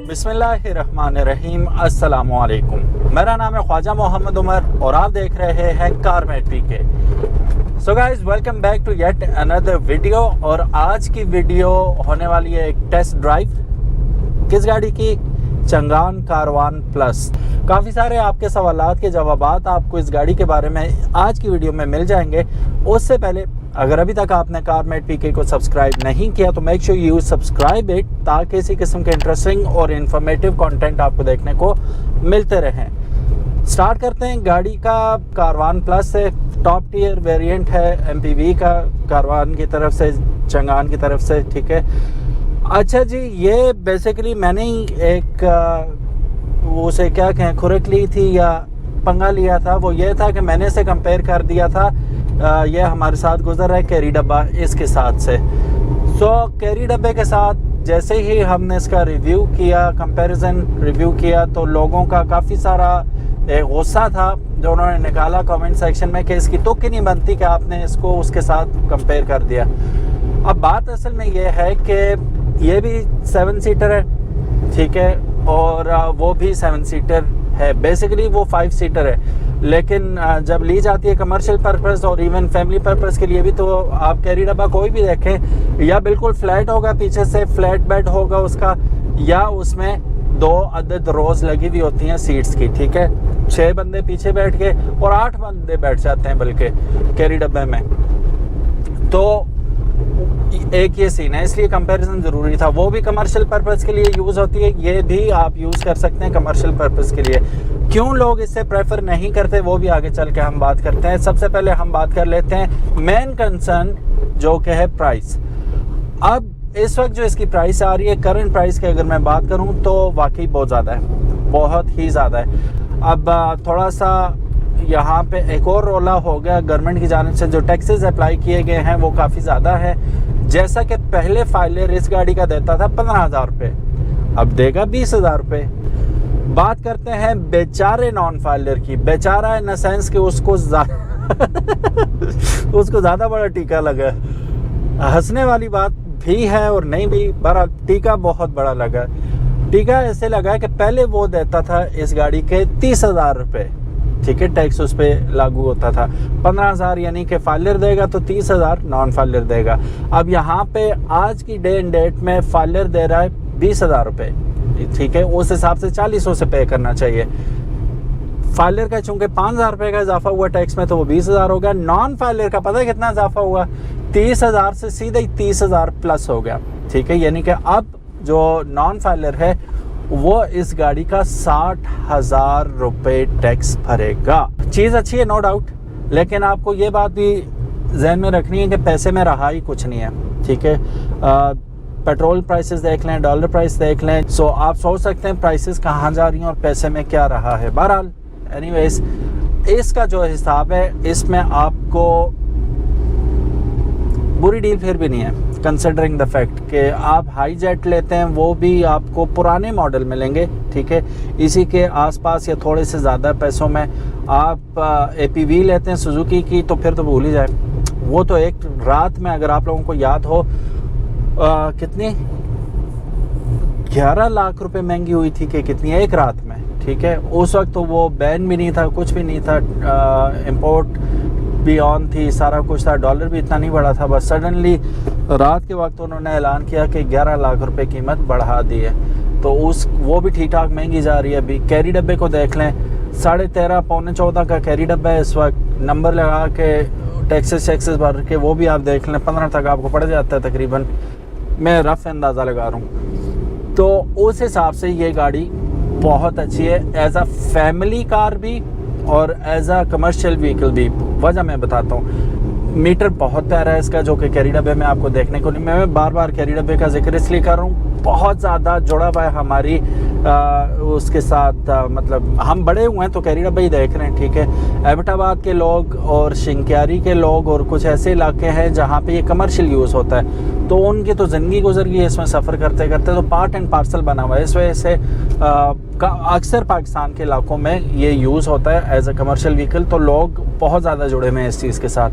बिस्मिल्लाहिर्रहमानिर्रहीम, अस्सलामुअलैकुम। मेरा नाम है ख्वाजा मोहम्मद उमर और आप देख रहे हैं Carmate PK. So guys, welcome back to yet another video. और आज की वीडियो होने वाली है एक टेस्ट ड्राइव। किस गाड़ी की? Changan Karwan plus. काफ़ी सारे आपके सवालात के जवाबात आपको इस गाड़ी के बारे में आज की वीडियो में मिल जाएंगे। उससे पहले अगर अभी तक आपने कारमेट पीके को सब्सक्राइब नहीं किया तो make sure you subscribe it, ताकि इसी किस्म के इंटरेस्टिंग और इन्फॉर्मेटिव कंटेंट आपको देखने को मिलते रहें। स्टार्ट करते हैं गाड़ी का। कारवान प्लस है, टॉप टियर वेरिएंट है एमपीवी का, कारवान की तरफ से, चंगान की तरफ से। ठीक है, अच्छा जी, ये बेसिकली मैंने ही एक उसे क्या कहें, खुरक ली थी या पंगा लिया था। वो ये था कि मैंने इसे कंपेयर कर दिया था, ये हमारे साथ गुजर रहा है कैरी डब्बा इसके साथ से। सो कैरी डब्बे के साथ जैसे ही हमने इसका रिव्यू किया, कंपैरिजन रिव्यू किया, तो लोगों का काफ़ी सारा गुस्सा था जो उन्होंने निकाला कमेंट सेक्शन में कि इसकी तुक ही नहीं बनती कि आपने इसको उसके साथ कंपेयर कर दिया। अब बात असल में ये है कि ये भी 7 सीटर है, ठीक है, और वो भी 7 सीटर है। बेसिकली वो 5 सीटर है, लेकिन जब ली जाती है कमर्शियल पर्पस और इवन फैमिली पर्पस के लिए भी, तो आप कैरी डब्बा कोई भी देखें, या बिल्कुल फ्लैट होगा, पीछे से फ्लैट बेड होगा उसका, या उसमें 2 अदद रोज लगी हुई होती हैं सीट्स की। ठीक है, 6 बंदे पीछे बैठ के और 8 बंदे बैठ जाते हैं बल्कि कैरी डब्बे में। तो एक ये सीन है, इसलिए कंपैरिजन ज़रूरी था। वो भी कमर्शियल पर्पस के लिए यूज़ होती है, ये भी आप यूज़ कर सकते हैं कमर्शियल पर्पस के लिए। क्यों लोग इससे प्रेफर नहीं करते वो भी आगे चल के हम बात करते हैं। सबसे पहले हम बात कर लेते हैं मेन कंसर्न, जो कि है प्राइस। अब इस वक्त जो इसकी प्राइस आ रही है, करंट प्राइस की अगर मैं बात करूं तो वाकई बहुत ज़्यादा है, बहुत ही ज़्यादा है। अब थोड़ा सा यहाँ पे एक और रोला हो गया, गवर्नमेंट की जानिब से जो टैक्सेस अप्लाई किए गए हैं वो काफ़ी ज़्यादा है। जैसा कि पहले फाइलर इस गाड़ी का देता था 15,000 रुपये, अब देगा 20,000 रुपये। बात करते हैं बेचारे नॉन फाइलर की। बेचारा इन द सेंस कि उसको ज़्यादा बड़ा टीका लगा। हंसने वाली बात भी है और नहीं भी, बड़ा टीका बहुत बड़ा लगा। टीका ऐसे लगा कि पहले वो देता था इस गाड़ी के 30,000 रुपये, ठीक है, टैक्स उस पर लागू होता था। 15,000 यानी कि फाइलर देगा तो 30,000 नॉन फाइलर देगा। अब यहाँ पे आज की डे एंड डेट में फाइलर दे रहा है 20,000 रुपये, ठीक है, उस हिसाब से 40 से पे करना चाहिए। फाइलर का चूंकि 5,000 रुपये का इजाफा हुआ टैक्स में, तो वो 20,000 हो गया। नॉन फाइलर का पता है कितना इजाफा हुआ? 30,000 से सीधे ही 30,000 प्लस हो गया, ठीक है। यानी कि अब जो नॉन फाइलर है वो इस गाड़ी का 60,000 रुपये टैक्स भरेगा। चीज़ अच्छी है, नो डाउट, लेकिन आपको ये बात भी जहन में रखनी है कि पैसे में रहा ही कुछ नहीं है, ठीक है। पेट्रोल प्राइसेस देख लें, डॉलर प्राइस देख लें, सो आप सोच सकते हैं प्राइसेस कहाँ जा रही हैं और पैसे में क्या रहा है। बहरहाल एनीवेज, इसका जो हिसाब है इसमें आपको बुरी डील फिर भी नहीं है, कंसिडरिंग द फैक्ट कि आप हाई जेट लेते हैं, वो भी आपको पुराने मॉडल मिलेंगे, ठीक है, इसी के आसपास या थोड़े से ज़्यादा पैसों में। आप एपीवी लेते हैं सुजुकी की, तो फिर तो भूल ही जाए। वो तो एक रात में, अगर आप लोगों को याद हो, कितनी 11 लाख रुपए महंगी हुई थी कि कितनी, एक रात में, ठीक है। उस वक्त तो वो बैन भी नहीं था, कुछ भी नहीं था, इंपोर्ट भी ऑन थी, सारा कुछ था, डॉलर भी इतना नहीं बढ़ा था। बस सडनली रात के वक्त उन्होंने ऐलान किया कि 11 लाख रुपए कीमत बढ़ा दी है, तो वो भी ठीक ठाक महंगी जा रही है। अभी कैरी डब्बे को देख लें, 13.5 पौने 14 का कैरी डब्बा है इस वक्त। नंबर लगा के टैक्सेस भर के वो भी आप देख लें, 15 तक आपको पड़ जाता है तकरीबन, मैं रफ अंदाज़ा लगा रहा हूँ। तो उस हिसाब से ये गाड़ी बहुत अच्छी है, एज अ फैमिली कार भी और एज अ कमर्शियल व्हीकल भी। वजह मैं बताता हूँ, मीटर बहुत प्यारा है इसका, जो कि कैरी डब्बे में आपको देखने को नहीं। मैं बार बार कैरी डब्बे का जिक्र इसलिए कर रहा हूँ, बहुत ज़्यादा जुड़ा हुआ है हमारी उसके साथ, मतलब हम बड़े हुए हैं तो कैरी डब्बे ही देख रहे हैं, ठीक है। एबटाबाद के लोग और शिंक्यारी के लोग और कुछ ऐसे इलाके हैं जहाँ पे ये कमर्शियल यूज़ होता है, तो उनकी तो ज़िंदगी गुजर गई है इसमें सफ़र करते करते, तो पार्ट एंड पार्सल बना हुआ है। इस वजह से अक्सर पाकिस्तान के इलाकों में ये यूज़ होता है एज अ कमर्शियल व्हीकल, तो लोग बहुत ज़्यादा जुड़े हुए हैं इस चीज़ के साथ।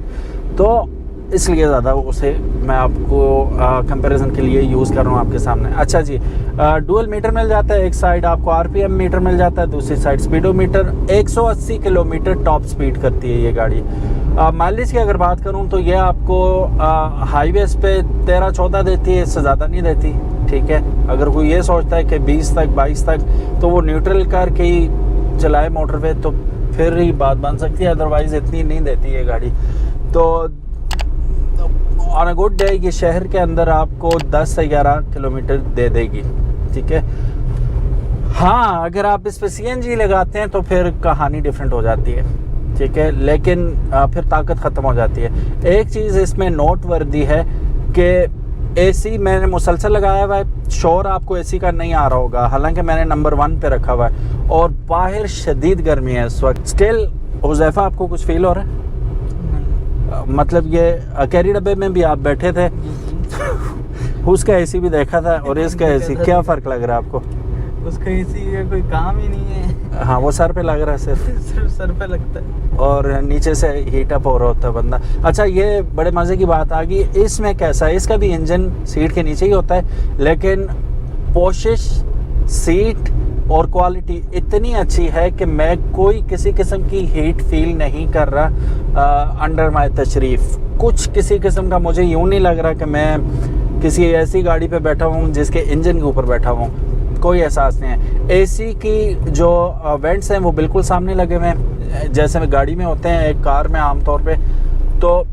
तो इसलिए ज़्यादा उसे मैं आपको कंपैरिजन के लिए यूज़ कर रहा हूँ आपके सामने। अच्छा जी, डुअल मीटर मिल जाता है, एक साइड आपको आरपीएम मीटर मिल जाता है, दूसरी side speedometer. 180 kilometre top speed करती है ये गाड़ी। माइलेज की अगर बात करूँ तो ये आपको हाईवेज पे 13-14 देती है, इससे ज़्यादा नहीं देती। ठीक है, अगर कोई ये सोचता है कि 20 तक 22 तक तो वो न्यूट्रल करके ही चलाए मोटरवे तो फिर ही बात बन सकती है, अदरवाइज़ इतनी नहीं देती है गाड़ी। तो ऑन अ गुड डे ये शहर के अंदर आपको 10 से 11 किलोमीटर दे देगी। ठीक है, हाँ अगर आप इस पर सीएनजी लगाते हैं तो फिर कहानी डिफरेंट हो जाती है। ठीक है, लेकिन फिर ताकत ख़त्म हो जाती है। एक चीज़ इसमें नोट वर्दी है कि एसी मैंने मुसलसल लगाया हुआ है, शोर आपको एसी का नहीं आ रहा होगा, हालांकि मैंने नंबर 1 पे रखा हुआ है और बाहर शदीद गर्मी है इस वक्त। स्टिल हुज़ैफा आपको कुछ फील हो रहा है? मतलब ये कैरी डब्बे में भी आप बैठे थे उसका एसी भी देखा था और इसका एसी, क्या फ़र्क लग रहा है आपको? उसका एसी का कोई काम ही नहीं है। हाँ, वो सर पे लग रहा है, सिर्फ सर पे लगता है और नीचे से हीट अप हो रहा होता है बंदा। अच्छा, ये बड़े मज़े की बात आ गई। इसमें कैसा है, इसका भी इंजन सीट के नीचे ही होता है, लेकिन पोशिश, सीट और क्वालिटी इतनी अच्छी है कि मैं कोई किसी किस्म की हीट फील नहीं कर रहा अंडर माय तशरीफ़। कुछ किसी किस्म का मुझे यूँ नहीं लग रहा कि मैं किसी ऐसी गाड़ी पे बैठा हूँ जिसके इंजन के ऊपर बैठा हूँ, कोई एहसास नहीं है। एसी की जो वेंट्स हैं वो बिल्कुल सामने लगे हुए हैं जैसे में गाड़ी में होते हैं एक कार में आमतौर पे, तो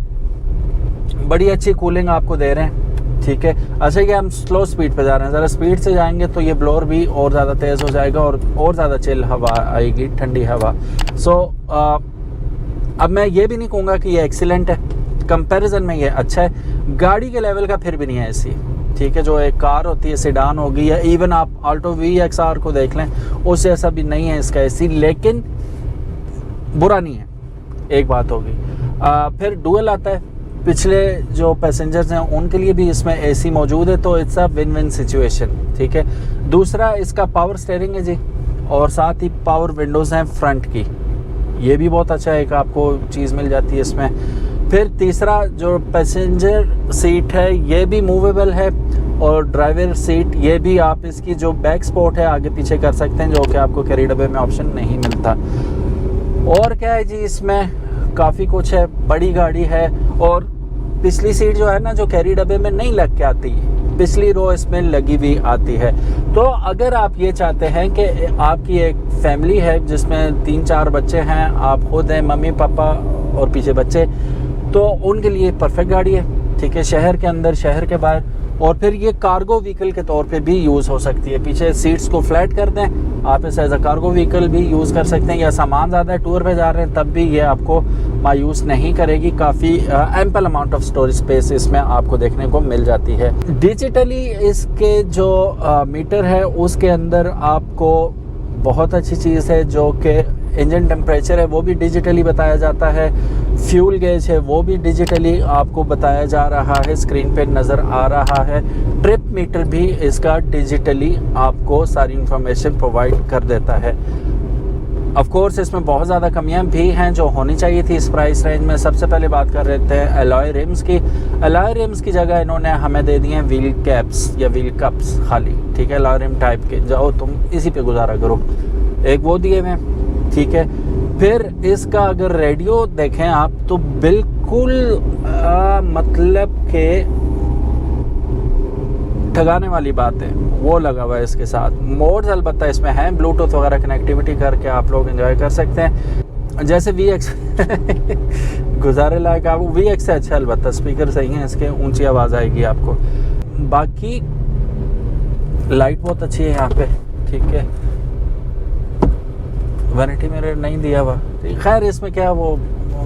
बड़ी अच्छी कूलिंग आपको दे रहे हैं। ठीक है, अच्छा कि हम स्लो स्पीड पे जा रहे हैं, ज़रा स्पीड से जाएंगे तो ये ब्लोअर भी और ज़्यादा तेज़ हो जाएगा और ज़्यादा चिल हवा आएगी, ठंडी हवा। सो अब मैं ये भी नहीं कहूँगा कि ये एक्सीलेंट है, कंपैरिजन में ये अच्छा है, गाड़ी के लेवल का फिर भी नहीं है एसी। ठीक है, जो एक कार होती है सेडान होगी या इवन आप ऑल्टो VXR को देख लें, उससे ऐसा भी नहीं है इसका एसी, लेकिन बुरा नहीं है, एक बात होगी। फिर डुअल आता है, पिछले जो पैसेंजर्स हैं उनके लिए भी इसमें एसी मौजूद है, तो it's a win win situation. ठीक है, दूसरा इसका पावर स्टीयरिंग है जी, और साथ ही पावर विंडोज़ हैं फ्रंट की, ये भी बहुत अच्छा एक आपको चीज़ मिल जाती है इसमें। फिर तीसरा जो पैसेंजर सीट है ये भी मूवेबल है, और ड्राइवर सीट ये भी आप इसकी जो बैक स्पोर्ट है आगे पीछे कर सकते हैं, जो कि आपको कैरी डब्बे में ऑप्शन नहीं मिलता। और क्या है जी, इसमें काफ़ी कुछ है, बड़ी गाड़ी है, और पिछली सीट जो है ना जो कैरी डब्बे में नहीं लग के आती, पिछली रो इसमें लगी हुई आती है। तो अगर आप ये चाहते हैं कि आपकी एक फैमिली है जिसमें 3-4 बच्चे हैं, आप खुद हैं, मम्मी पापा और पीछे बच्चे, तो उनके लिए परफेक्ट गाड़ी है। ठीक है, शहर के अंदर, शहर के बाहर, और फिर ये कार्गो व्हीकल के तौर पे भी यूज़ हो सकती है। पीछे सीट्स को फ्लैट कर दें, आप इसे एज अ कार्गो व्हीकल भी यूज़ कर सकते हैं, या सामान ज़्यादा है, टूर पे जा रहे हैं, तब भी ये आपको मायूस नहीं करेगी। काफ़ी ample amount of storage space इसमें आपको देखने को मिल जाती है। डिजिटली इसके जो मीटर है उसके अंदर आपको बहुत अच्छी चीज़ है, जो कि इंजन टेम्परेचर है वो भी डिजिटली बताया जाता है, फ्यूल गेज है वो भी डिजिटली आपको बताया जा रहा है, स्क्रीन पे नज़र आ रहा है। ट्रिप मीटर भी इसका डिजिटली आपको सारी इंफॉर्मेशन प्रोवाइड कर देता है। ऑफ कोर्स इसमें बहुत ज़्यादा कमियां भी हैं जो होनी चाहिए थी इस प्राइस रेंज में। सबसे पहले बात कर रहे थे अलॉय रिम्स की। अलॉय रिम्स की जगह इन्होंने हमें दे दिए हैं व्हील कैप्स या व्हील कप्स खाली। ठीक है, अलॉय रिम टाइप के, जाओ तुम इसी पे गुजारा करो, एक वो दिए हुए। ठीक है, फिर इसका अगर रेडियो देखें आप तो बिल्कुल मतलब के ठगाने वाली बात है, वो लगा हुआ है इसके साथ। मोड्स अलबत्ता इसमें हैं, ब्लूटूथ वगैरह कनेक्टिविटी करके आप लोग एंजॉय कर सकते हैं। जैसे VX गुजारे लायक, आप VX से अच्छा अलबत्ता स्पीकर सही है इसके, ऊंची आवाज़ आएगी आपको। बाकी लाइट बहुत अच्छी है यहाँ पे। ठीक है, वैनिटी मिरर नहीं दिया हुआ, खैर इसमें क्या, वो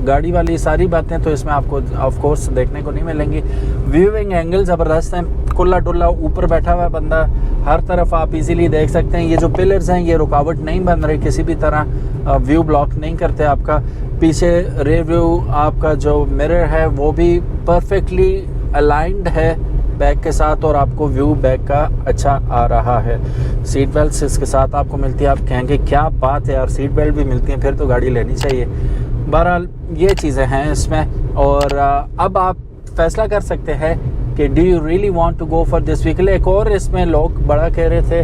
गाड़ी वाली सारी बातें तो इसमें आपको ऑफ कोर्स देखने को नहीं मिलेंगी। व्यूइंग एंगल ज़बरदस्त हैं, खुला डुल्ला ऊपर बैठा हुआ है बंदा, हर तरफ आप इजीली देख सकते हैं। ये जो पिलर्स हैं ये रुकावट नहीं बन रहे, किसी भी तरह व्यू ब्लॉक नहीं करते आपका। पीछे रेयर व्यू आपका जो मिरर है वो भी परफेक्टली अलाइंड है बैक के साथ, और आपको व्यू बैक का अच्छा आ रहा है। सीट बेल्ट इसके साथ आपको मिलती है, आप कहेंगे क्या बात है यार, सीट बेल्ट भी मिलती हैं, फिर तो गाड़ी लेनी चाहिए। बहरहाल ये चीज़ें हैं इसमें। और अब आप फैसला कर सकते हैं कि do you really want to go for this vehicle. एक और इसमें लोग बड़ा कह रहे थे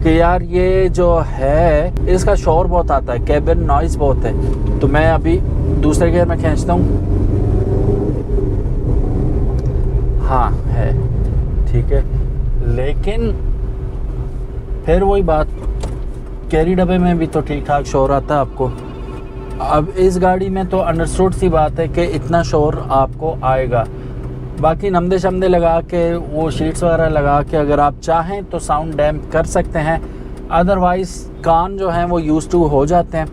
कि यार ये जो है इसका शोर बहुत आता है, कैबिन नॉइज़ बहुत है। तो मैं अभी दूसरे गियर में खींचता हूँ, हाँ है ठीक है, लेकिन फिर वही बात, कैरी डब्बे में भी तो ठीक ठाक शोर आता है आपको। अब इस गाड़ी में तो अंडरस्टूड सी बात है कि इतना शोर आपको आएगा। बाकी नमदे शमदे लगा के, वो शीट्स वगैरह लगा के अगर आप चाहें तो साउंड डैम्प कर सकते हैं, अदरवाइज़ कान जो हैं वो यूज़ टू हो जाते हैं,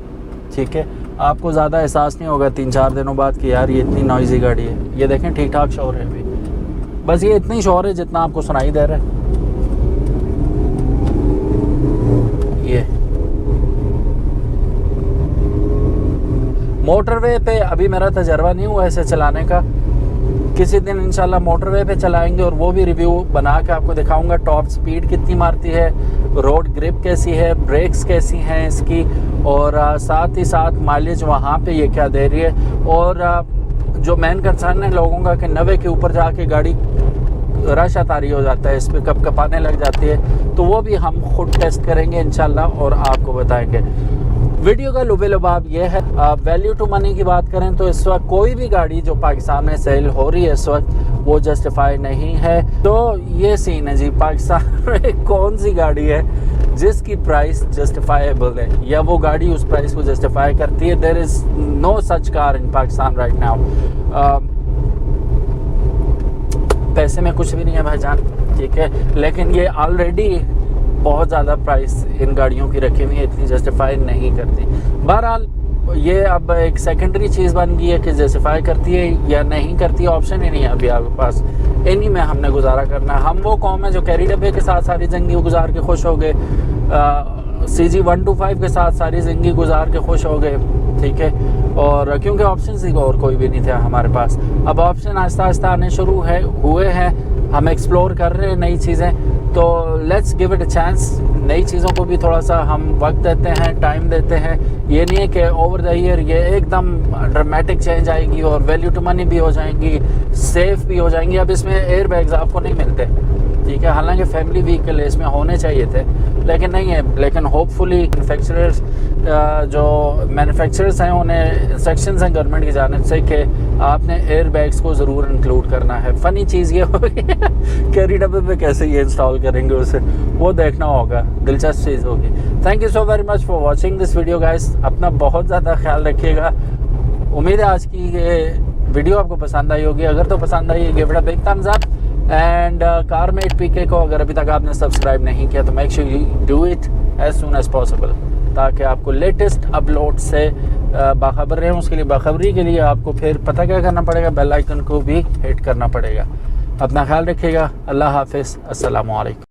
ठीक है। आपको ज़्यादा एहसास नहीं होगा 3-4 दिनों बाद कि यार ये इतनी नॉइज़ी गाड़ी है। ये देखें ठीक ठाक शोर है अभी, बस ये इतनी शोर है जितना आपको सुनाई दे रहा है। ये मोटरवे पे अभी मेरा तजर्बा नहीं हुआ ऐसे चलाने का, किसी दिन इंशाल्लाह मोटरवे पे चलाएंगे और वो भी रिव्यू बना के आपको दिखाऊंगा। टॉप स्पीड कितनी मारती है, रोड ग्रिप कैसी है, ब्रेक्स कैसी हैं इसकी, और साथ ही साथ माइलेज वहाँ पे ये क्या दे रही है। और जो मेन कंसर्न है लोगों का कि 90 के ऊपर जाके गाड़ी रश अतारी हो जाता है, इस पर कप कपाने लग जाती है, तो वो भी हम खुद टेस्ट करेंगे इंशाल्लाह और आपको बताएंगे। वीडियो का लुबे लुबाब ये है, वैल्यू टू मनी की बात करें तो इस वक्त कोई भी गाड़ी जो पाकिस्तान में सेल हो रही है इस वक्त वो जस्टिफाई नहीं है। तो ये सीन है जी, पाकिस्तान में कौन सी गाड़ी है जिसकी प्राइस जस्टिफाइबल है या वो गाड़ी उस प्राइस को जस्टिफाई करती है। There is no such car in Pakistan right now. पैसे में कुछ भी नहीं है भाईजान, ठीक है, लेकिन ये ऑलरेडी बहुत ज़्यादा प्राइस इन गाड़ियों की रखी हुई है, इतनी जस्टिफाई नहीं करती। बहरहाल ये अब एक सेकेंडरी चीज़ बन गई है कि जस्टिफाई करती है या नहीं करती है, ऑप्शन ही नहीं है अभी आपके पास, इन्हीं में हमने गुजारा करना है। हम वो कौम है जो कैरी डब्बे के साथ सारी ज़िंदगी गुजार के खुश हो गए, CG 125 के साथ सारी ज़िंदगी गुजार के खुश हो गए, ठीक है, और क्योंकि ऑप्शन और कोई भी नहीं था हमारे पास। अब ऑप्शन आहिस्ता आहिस्ता आने शुरू हुए हैं, हम एक्सप्लोर कर रहे हैं नई चीज़ें, तो let's give it a chance. नई चीज़ों को भी थोड़ा सा हम वक्त देते हैं, टाइम देते हैं। ये नहीं है कि ओवर द ईयर ये एकदम ड्रामेटिक चेंज आएगी और वैल्यू टू मनी भी हो जाएंगी, सेफ भी हो जाएंगी। अब इसमें एयर बैग्स आपको नहीं मिलते, ठीक है, हालांकि फैमिली व्हीकल इसमें होने चाहिए थे लेकिन नहीं है। लेकिन होपफुली मैन्युफैक्चरर्स जो मैन्युफैक्चरर्स हैं उन्हें इंस्ट्रक्शंस हैं गवर्नमेंट की जानिब से कि आपने एयर बैग्स को ज़रूर इंक्लूड करना है। फ़नी चीज़ ये होगी कैरी डब्बे पे कैसे ये इंस्टॉल करेंगे उसे, वो देखना होगा, दिलचस्प चीज़ होगी। Thank you so very much for watching this video guys. अपना बहुत ज़्यादा ख्याल रखिएगा। उम्मीद है आज की ये वीडियो आपको पसंद आई होगी। अगर तो पसंद आई, give it a big thumbs up and Carmate PK को अगर अभी तक आपने सब्सक्राइब नहीं किया तो make sure you do it as soon as possible, ताकि आपको लेटेस्ट अपलोड से बाखबर रहें। उसके लिए बाखबरी के लिए आपको फिर पता क्या करना पड़ेगा, बेल आइकन को भी हिट करना पड़ेगा। अपना ख्याल रखिएगा। अल्लाह हाफिज़, अस्सलामु अलैकुम।